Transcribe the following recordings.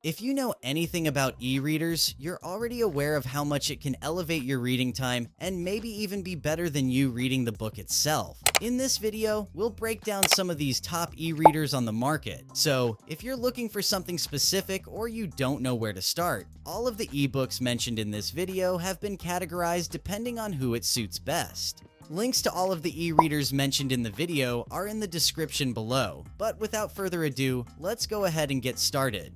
If you know anything about e-readers, you're already aware of how much it can elevate your reading time and maybe even be better than you reading the book itself. In this video, we'll break down some of these top e-readers on the market. So, if you're looking for something specific or you don't know where to start, all of the ebooks mentioned in this video have been categorized depending on who it suits best. Links to all of the e-readers mentioned in the video are in the description below, but without further ado, let's go ahead and get started.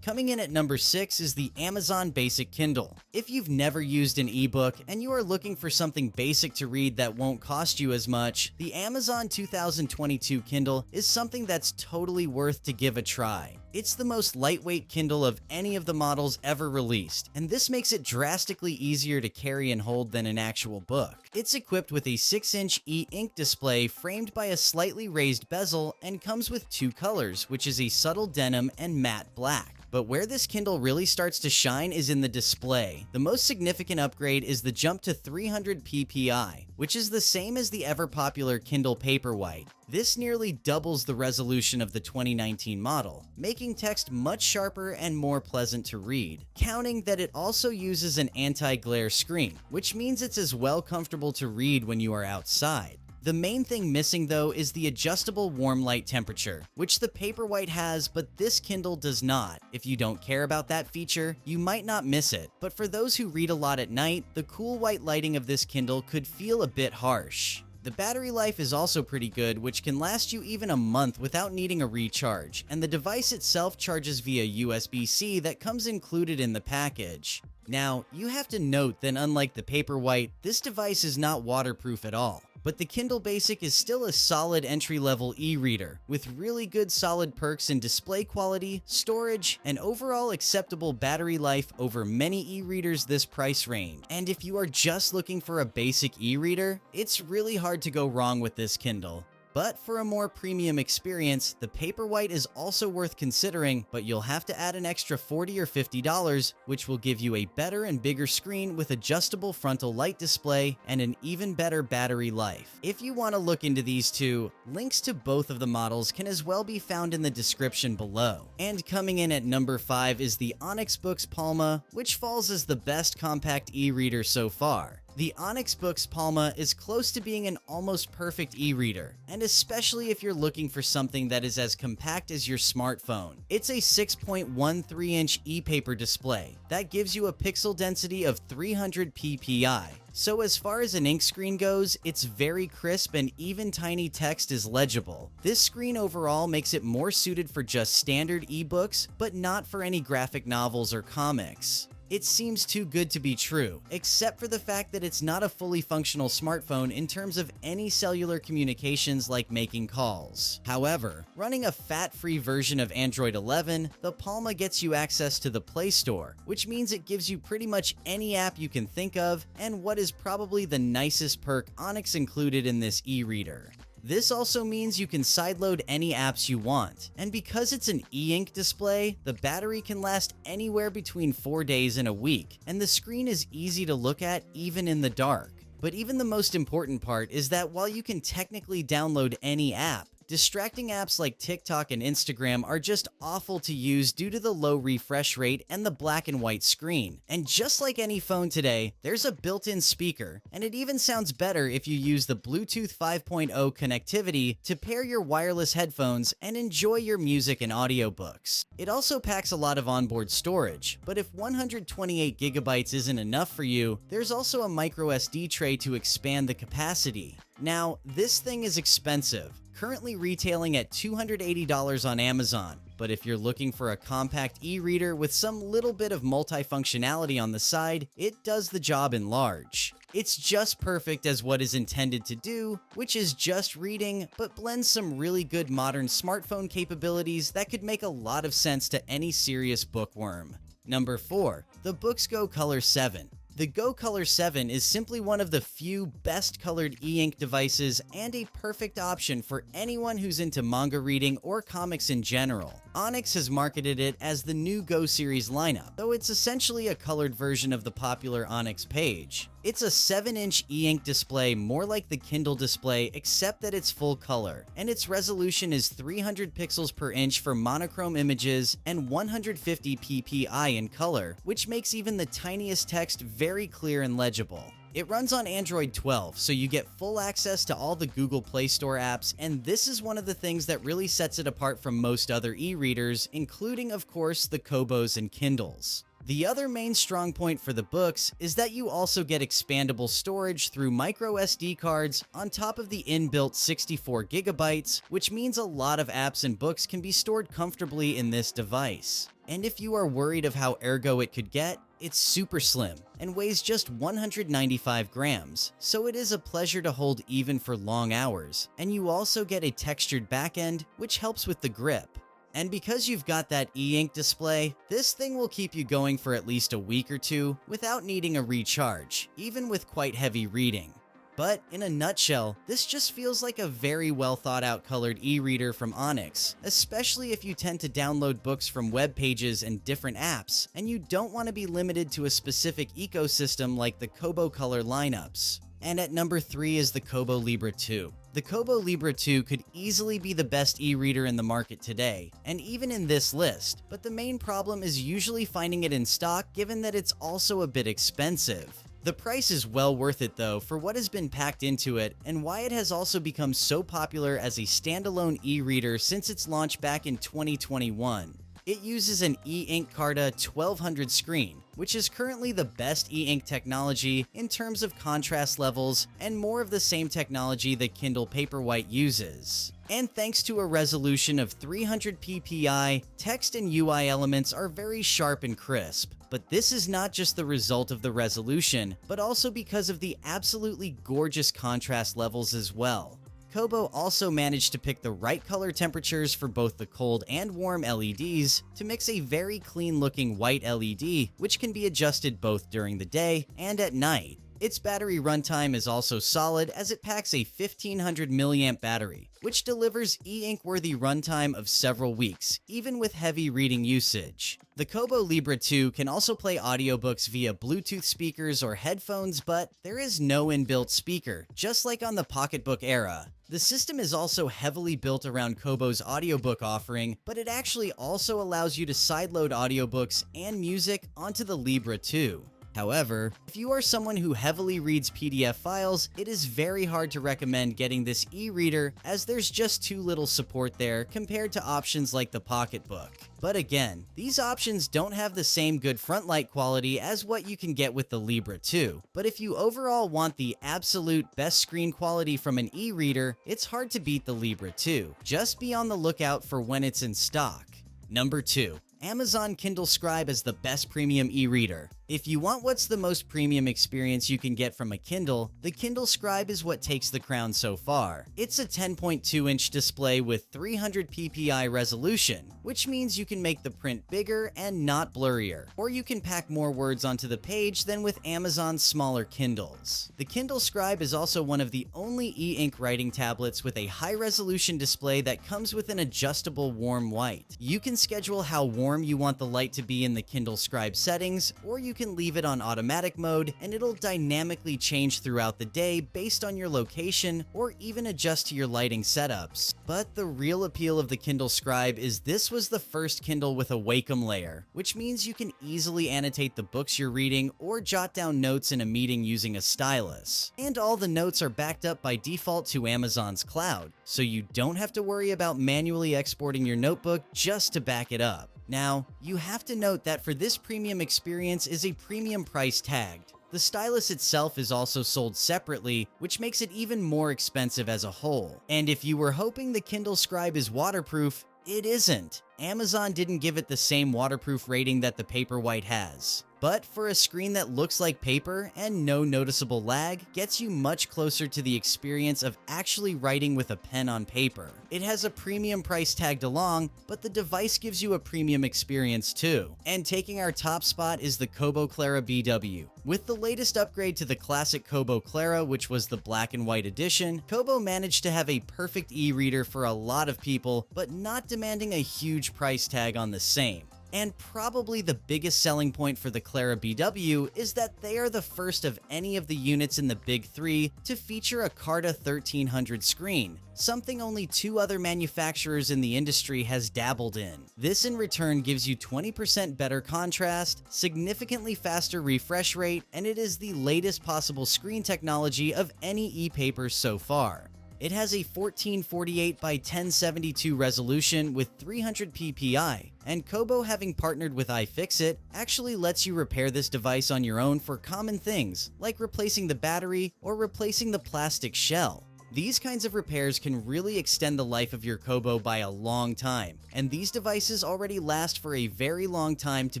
Coming in at number 6 is the Amazon Basic Kindle. If you've never used an ebook and you are looking for something basic to read that won't cost you as much, the Amazon 2022 Kindle is something that's totally worth to give a try. It's the most lightweight Kindle of any of the models ever released, and this makes it drastically easier to carry and hold than an actual book. It's equipped with a 6-inch e-ink display framed by a slightly raised bezel and comes with two colors, which is a subtle denim and matte black. But where this Kindle really starts to shine is in the display. The most significant upgrade is the jump to 300 ppi, which is the same as the ever-popular Kindle Paperwhite. This nearly doubles the resolution of the 2019 model, making text much sharper and more pleasant to read. Counting that it also uses an anti-glare screen, which means it's as well comfortable to read when you are outside. The main thing missing though is the adjustable warm light temperature, which the Paperwhite has, but this Kindle does not. If you don't care about that feature, you might not miss it, but for those who read a lot at night, the cool white lighting of this Kindle could feel a bit harsh. The battery life is also pretty good, which can last you even a month without needing a recharge, and the device itself charges via USB-C that comes included in the package. Now, you have to note that unlike the Paperwhite, this device is not waterproof at all. But the Kindle Basic is still a solid entry-level e-reader, with really good solid perks in display quality, storage, and overall acceptable battery life over many e-readers this price range. And if you are just looking for a basic e-reader, it's really hard to go wrong with this Kindle. But for a more premium experience, the Paperwhite is also worth considering, but you'll have to add an extra $40 or $50, which will give you a better and bigger screen with adjustable frontal light display and an even better battery life. If you want to look into these two, links to both of the models can as well be found in the description below. And coming in at number 5 is the Onyx Boox Palma, which falls as the best compact e-reader so far. The Onyx Boox Palma is close to being an almost perfect e-reader, and especially if you're looking for something that is as compact as your smartphone. It's a 6.13-inch e-paper display that gives you a pixel density of 300 ppi. So as far as an ink screen goes, it's very crisp and even tiny text is legible. This screen overall makes it more suited for just standard ebooks, but not for any graphic novels or comics. It seems too good to be true, except for the fact that it's not a fully functional smartphone in terms of any cellular communications like making calls. However, running a fat-free version of Android 11, the Palma gets you access to the Play Store, which means it gives you pretty much any app you can think of, and what is probably the nicest perk Onyx included in this e-reader. This also means you can sideload any apps you want, and because it's an e-ink display, the battery can last anywhere between 4 days and a week, and the screen is easy to look at even in the dark. But even the most important part is that while you can technically download any app, distracting apps like TikTok and Instagram are just awful to use due to the low refresh rate and the black and white screen. And just like any phone today, there's a built-in speaker, and it even sounds better if you use the Bluetooth 5.0 connectivity to pair your wireless headphones and enjoy your music and audiobooks. It also packs a lot of onboard storage, but if 128 gigabytes isn't enough for you, there's also a microSD tray to expand the capacity. Now, this thing is expensive, currently retailing at $280 on Amazon, but if you're looking for a compact e-reader with some little bit of multifunctionality on the side, it does the job in large. It's just perfect as what is intended to do, which is just reading, but blends some really good modern smartphone capabilities that could make a lot of sense to any serious bookworm. Number 4, the Boox Go Color 7. The Go Color 7 is simply one of the few best colored e-ink devices and a perfect option for anyone who's into manga reading or comics in general. Onyx has marketed it as the new Go series lineup, though it's essentially a colored version of the popular Onyx page. It's a 7-inch e-ink display, more like the Kindle display except that it's full color, and its resolution is 300 pixels per inch for monochrome images and 150 ppi in color, which makes even the tiniest text very clear and legible. It runs on Android 12, so you get full access to all the Google Play Store apps, and this is one of the things that really sets it apart from most other e-readers, including, of course, the Kobos and Kindles. The other main strong point for the books is that you also get expandable storage through micro SD cards on top of the inbuilt 64 gigabytes, which means a lot of apps and books can be stored comfortably in this device. And if you are worried of how ergo it could get, it's super slim and weighs just 195 grams, so it is a pleasure to hold even for long hours, and you also get a textured back end, which helps with the grip. And because you've got that e-ink display, this thing will keep you going for at least a week or two without needing a recharge, even with quite heavy reading. But in a nutshell, this just feels like a very well thought out colored e-reader from Onyx, especially if you tend to download books from web pages and different apps, and you don't want to be limited to a specific ecosystem like the Kobo color lineups. And at number 3 is the Kobo Libra 2. The Kobo Libra 2 could easily be the best e-reader in the market today, and even in this list, but the main problem is usually finding it in stock given that it's also a bit expensive. The price is well worth it though for what has been packed into it and why it has also become so popular as a standalone e-reader since its launch back in 2021. It uses an e-ink Carta 1200 screen, which is currently the best e-ink technology in terms of contrast levels and more of the same technology that Kindle Paperwhite uses. And thanks to a resolution of 300 ppi, text and UI elements are very sharp and crisp. But this is not just the result of the resolution, but also because of the absolutely gorgeous contrast levels as well. Kobo also managed to pick the right color temperatures for both the cold and warm LEDs to mix a very clean looking white LED, which can be adjusted both during the day and at night. Its battery runtime is also solid as it packs a 1500 mAh battery, which delivers e-ink worthy runtime of several weeks, even with heavy reading usage. The Kobo Libra 2 can also play audiobooks via Bluetooth speakers or headphones, but there is no inbuilt speaker, just like on the Pocketbook era. The system is also heavily built around Kobo's audiobook offering, but it actually also allows you to sideload audiobooks and music onto the Libra 2. However, if you are someone who heavily reads PDF files, it is very hard to recommend getting this e-reader as there's just too little support there compared to options like the Pocketbook. But again, these options don't have the same good front light quality as what you can get with the Libra 2. But if you overall want the absolute best screen quality from an e-reader, it's hard to beat the Libra 2. Just be on the lookout for when it's in stock. Number 2. Amazon Kindle Scribe is the best premium e-reader. If you want what's the most premium experience you can get from a Kindle, the Kindle Scribe is what takes the crown so far. It's a 10.2-inch display with 300 ppi resolution, which means you can make the print bigger and not blurrier, or you can pack more words onto the page than with Amazon's smaller Kindles. The Kindle Scribe is also one of the only e-ink writing tablets with a high-resolution display that comes with an adjustable warm white. You can schedule how warm you want the light to be in the Kindle Scribe settings, or you can leave it on automatic mode and it'll dynamically change throughout the day based on your location or even adjust to your lighting setups. But the real appeal of the Kindle Scribe is this was the first Kindle with a Wacom layer, which means you can easily annotate the books you're reading or jot down notes in a meeting using a stylus. And all the notes are backed up by default to Amazon's cloud, so you don't have to worry about manually exporting your notebook just to back it up. Now, you have to note that for this premium experience is a premium price tagged. The stylus itself is also sold separately, which makes it even more expensive as a whole. And if you were hoping the Kindle Scribe is waterproof, it isn't. Amazon didn't give it the same waterproof rating that the Paperwhite has. But for a screen that looks like paper and no noticeable lag, gets you much closer to the experience of actually writing with a pen on paper. It has a premium price tagged along, but the device gives you a premium experience too. And taking our top spot is the Kobo Clara BW. With the latest upgrade to the classic Kobo Clara, which was the black and white edition, Kobo managed to have a perfect e-reader for a lot of people, but not demanding a huge price tag on the same. And probably the biggest selling point for the Clara BW is that they are the first of any of the units in the big three to feature a Carta 1300 screen, something only 2 other manufacturers in the industry has dabbled in. This in return gives you 20% better contrast, significantly faster refresh rate, and it is the latest possible screen technology of any e-paper so far. It has a 1448 by 1072 resolution with 300 ppi, and Kobo, having partnered with iFixit, actually lets you repair this device on your own for common things like replacing the battery or replacing the plastic shell. These kinds of repairs can really extend the life of your Kobo by a long time, and these devices already last for a very long time to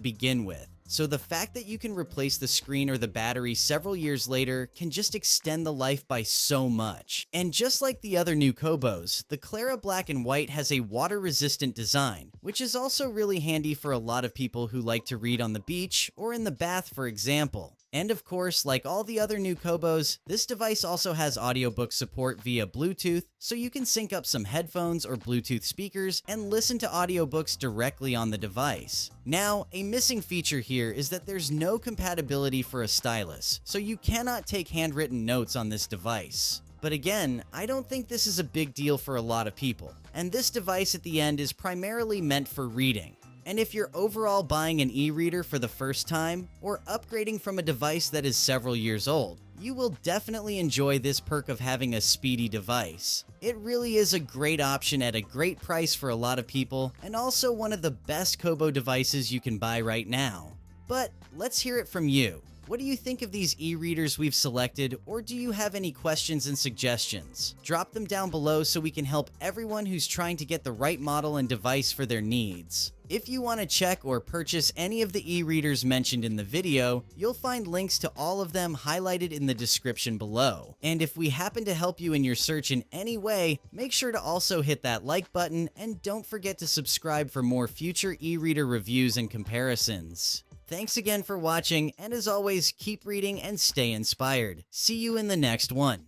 begin with. So the fact that you can replace the screen or the battery several years later can just extend the life by so much. And just like the other new Kobos, the Clara Black and White has a water-resistant design, which is also really handy for a lot of people who like to read on the beach or in the bath, for example. And of course, like all the other new Kobos, this device also has audiobook support via Bluetooth, so you can sync up some headphones or Bluetooth speakers and listen to audiobooks directly on the device. Now, a missing feature here is that there's no compatibility for a stylus, so you cannot take handwritten notes on this device. But again, I don't think this is a big deal for a lot of people, and this device at the end is primarily meant for reading. And if you're overall buying an e-reader for the first time, or upgrading from a device that is several years old, you will definitely enjoy this perk of having a speedy device. It really is a great option at a great price for a lot of people, and also one of the best Kobo devices you can buy right now. But let's hear it from you. What do you think of these e-readers we've selected, or do you have any questions and suggestions? Drop them down below so we can help everyone who's trying to get the right model and device for their needs. If you want to check or purchase any of the e-readers mentioned in the video, you'll find links to all of them highlighted in the description below. And if we happen to help you in your search in any way, make sure to also hit that like button, and don't forget to subscribe for more future e-reader reviews and comparisons. Thanks again for watching, and as always, keep reading and stay inspired. See you in the next one.